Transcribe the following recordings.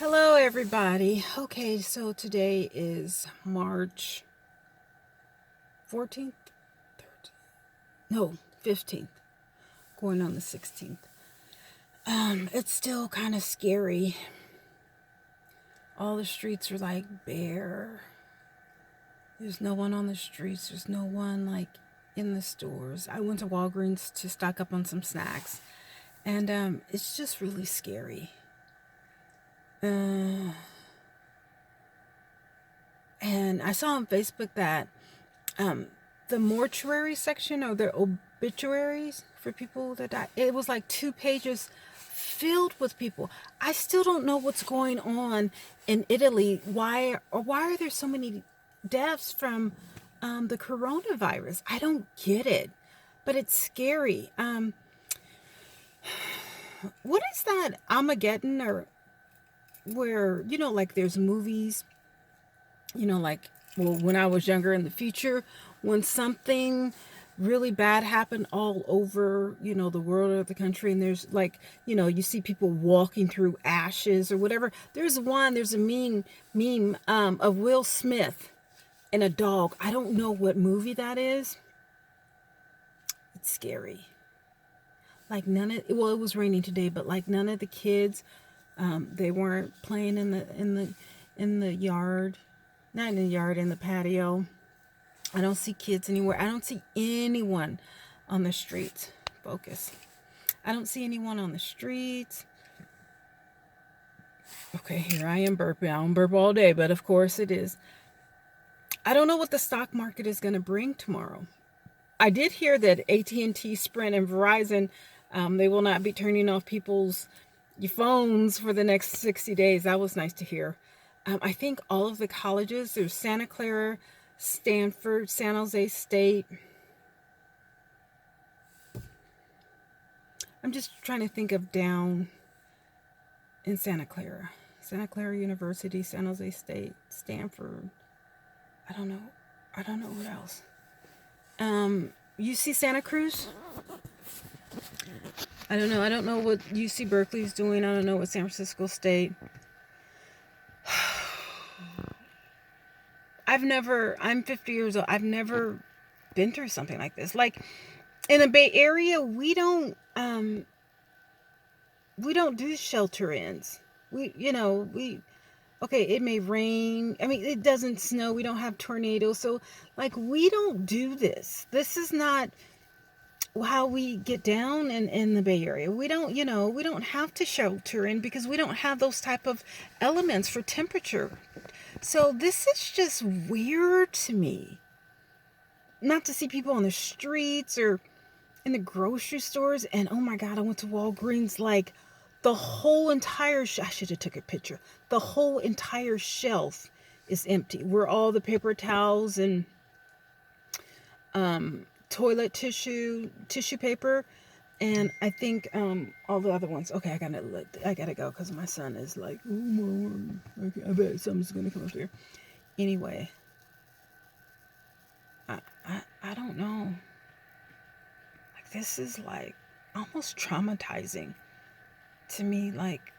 Hello, everybody. Okay, so today is March 14th, 13th, no, 15th, going on the 16th. It's still kind of scary. All the streets are like bare. There's no one on the streets. There's no one like in the stores. I went to Walgreens to stock up on some snacks, and it's just really scary. And I saw on Facebook that the mortuary section or the obituaries for people that died, it was like 2 pages filled with people. I still don't know what's going on in Italy. Why are there so many deaths from the coronavirus? I don't get it, but it's scary. What is that Armageddon, or where, like there's movies, like, well, when I was younger, in the future, when something really bad happened all over, the world or the country, and there's like, you see people walking through ashes or whatever. There's a meme of Will Smith and a dog. I don't know what movie that is. It's scary. Like it was raining today, but like none of the kids, they weren't playing in the yard. Not in the yard, in the patio. I don't see kids anywhere. I don't see anyone on the streets. Focus. I don't see anyone on the streets. Okay, here I am burping. I don't burp all day, but of course it is. I don't know what the stock market is going to bring tomorrow. I did hear that AT&T, Sprint, and Verizon, they will not be turning off people's phones for the next 60 days. That was nice to hear. I think all of the colleges, there's Santa Clara, Stanford, San Jose State. I'm just trying to think of down in Santa Clara. Santa Clara University, San Jose State, Stanford. I don't know what else. UC Santa Cruz? I don't know. I don't know what UC Berkeley's doing. I don't know what San Francisco State. I'm 50 years old. I've never been through something like this. Like in the Bay Area, we don't do shelter-ins. Okay, it may rain. I mean, it doesn't snow. We don't have tornadoes. So like, we don't do this. This is not how we get down in the Bay Area. We don't have to shelter in because we don't have those type of elements for temperature. So this is just weird to me. Not to see people on the streets or in the grocery stores. And oh my God, I went to Walgreens, like the whole entire, I should have took a picture. The whole entire shelf is empty. Where all the paper towels and toilet tissue paper, and I think all the other ones. Okay, I gotta go because my son is like, oh my, okay, I bet something's gonna come up here. Anyway, I don't know. Like, this is like almost traumatizing to me. Like,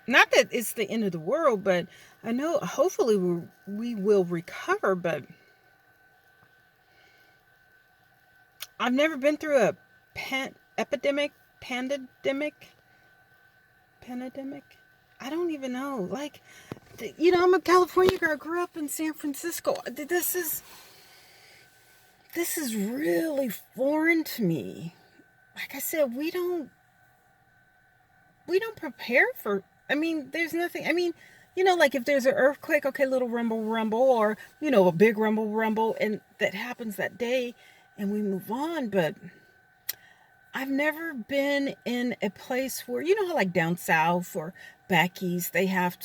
not that it's the end of the world, but I know hopefully we will recover. But I've never been through a pandemic. I don't even know. Like, I'm a California girl. I grew up in San Francisco. This is really foreign to me. Like I said, we don't prepare for. I mean, there's nothing. I mean, like if there's an earthquake, okay, little rumble, or a big rumble, and that happens that day, and we move on. But I've never been in a place where, how like down south or back east, they have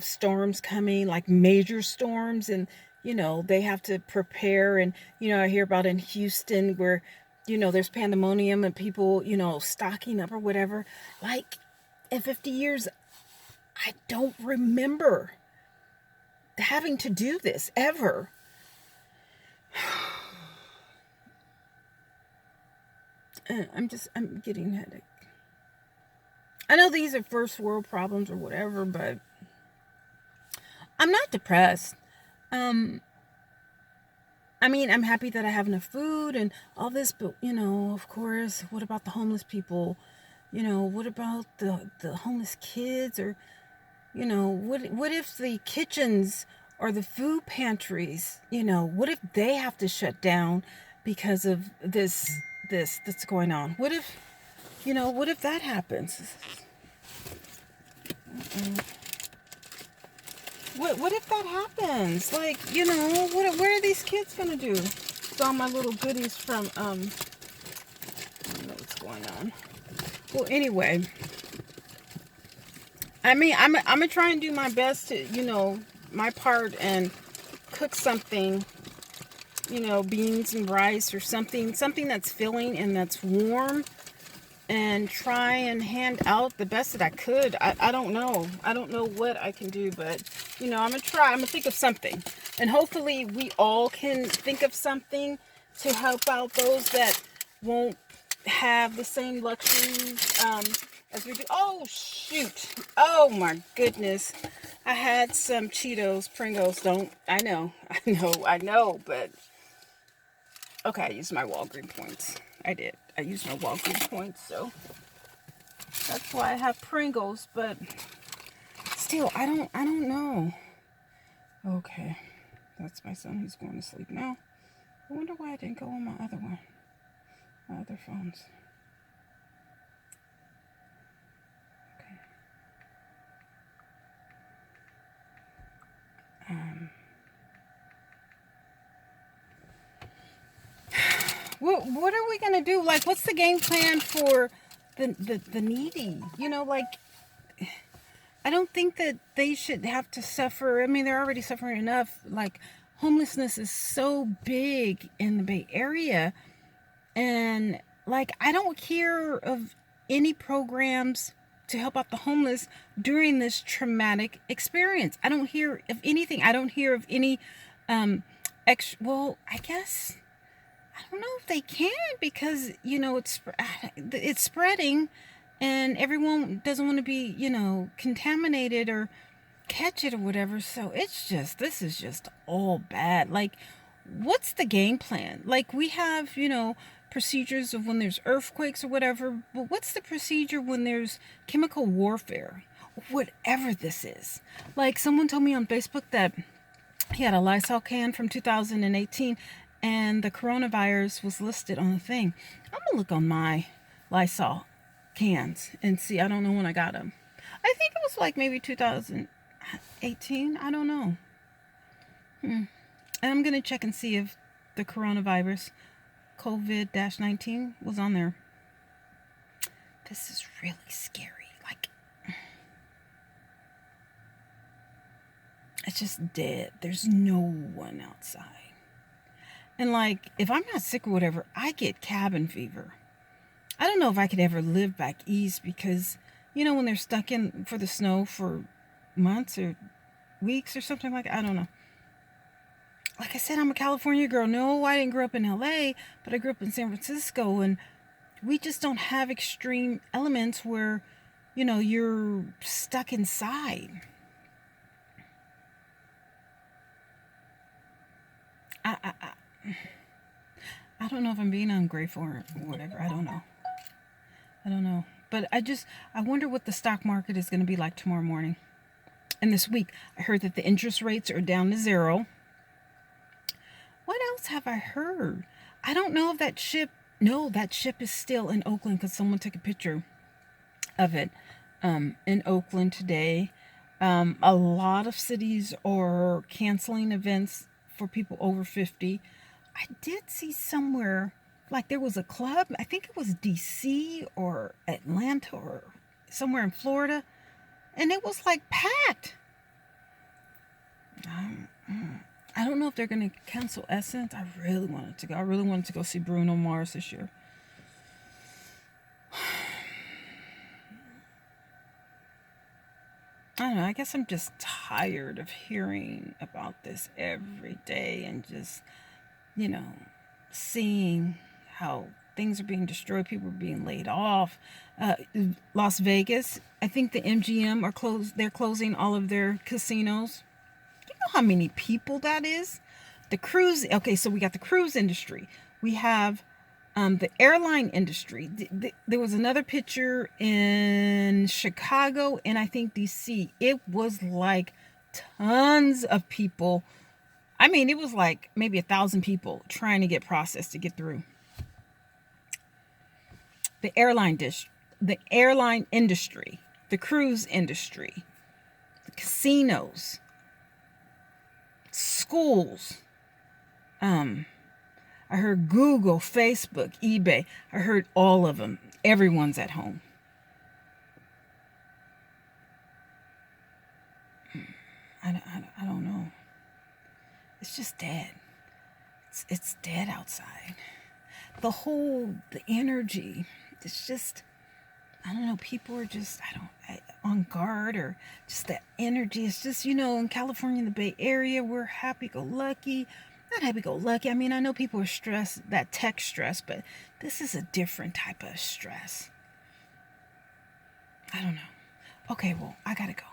storms coming, like major storms, and they have to prepare. And I hear about in Houston where there's pandemonium and people stocking up or whatever. Like, in 50 years, I don't remember having to do this ever. I'm getting a headache. I know these are first world problems or whatever, but I'm not depressed. Um, I mean, I'm happy that I have enough food and all this, but of course, what about the homeless people? What about the homeless kids, or what if the kitchens or the food pantries, what if they have to shut down because of this that's going on? What if that happens? What if that happens? Like, what are these kids gonna do? It's all my little goodies from I don't know what's going on. Well, anyway, I mean, I'm gonna try and do my best to, my part and cook something, beans and rice or something that's filling and that's warm, and try and hand out the best that I could. I don't know. I don't know what I can do, but I'm gonna try. I'm gonna think of something, and hopefully we all can think of something to help out those that won't have the same luxuries as we do. Oh shoot! Oh my goodness! I had some Cheetos, Pringles. Don't I know? I know, but okay. I used my Walgreens points. I did. I used my Walgreens points, so that's why I have Pringles. But still, I don't know. Okay, that's my son. He's going to sleep now. I wonder why I didn't go on my other one, my other phones. Okay. What are we gonna do? Like, what's the game plan for the needy? Like, I don't think that they should have to suffer. I mean, they're already suffering enough. Like, homelessness is so big in the Bay Area. And, like, I don't hear of any programs to help out the homeless during this traumatic experience. I don't hear of anything. I don't hear of any, well, I guess, I don't know if they can, because, it's spreading and everyone doesn't want to be, contaminated or catch it or whatever. So this is just all bad. Like, what's the game plan? Like, we have, procedures of when there's earthquakes or whatever, but what's the procedure when there's chemical warfare? Whatever this is. Like, someone told me on Facebook that he had a Lysol can from 2018 and the coronavirus was listed on the thing. I'm gonna look on my Lysol cans and see. I don't know when I got them. I think it was like maybe 2018. I don't know. And I'm going to check and see if the coronavirus, COVID-19, was on there. This is really scary. Like, it's just dead. There's no one outside. And, like, if I'm not sick or whatever, I get cabin fever. I don't know if I could ever live back east because, when they're stuck in for the snow for months or weeks or something like that, I don't know. Like I said, I'm a California girl. No, I didn't grow up in LA, but I grew up in San Francisco, and we just don't have extreme elements where, you're stuck inside. I don't know if I'm being ungrateful or whatever. I don't know. But I wonder what the stock market is going to be like tomorrow morning. And this week, I heard that the interest rates are down to 0. What else have I heard? I don't know if that ship... No, that ship is still in Oakland because someone took a picture of it in Oakland today. A lot of cities are canceling events for people over 50. I did see somewhere, like there was a club, I think it was DC or Atlanta or somewhere in Florida, and it was like packed. I don't know if they're going to cancel Essence. I really wanted to go. I really wanted to go see Bruno Mars this year. I don't know. I guess I'm just tired of hearing about this every day and just, seeing how things are being destroyed. People are being laid off. Uh, Las Vegas, I think the MGM are closed. They're closing all of their casinos. You know how many people that is? The cruise. Okay, so we got the cruise industry. We have the airline industry. There was another picture in Chicago and I think DC. It was like tons of people. I mean, it was like maybe 1,000 people trying to get processed to get through. The the airline industry, the cruise industry, the casinos, schools. I heard Google, Facebook, eBay. I heard all of them. Everyone's at home. I don't know. It's just dead. It's dead outside. The energy, it's just, I don't know, people are just, on guard, or just that energy. It's just, in California, in the Bay Area, we're happy-go-lucky. Not happy-go-lucky. I mean, I know people are stressed, that tech stress, but this is a different type of stress. I don't know. Okay, well, I gotta go.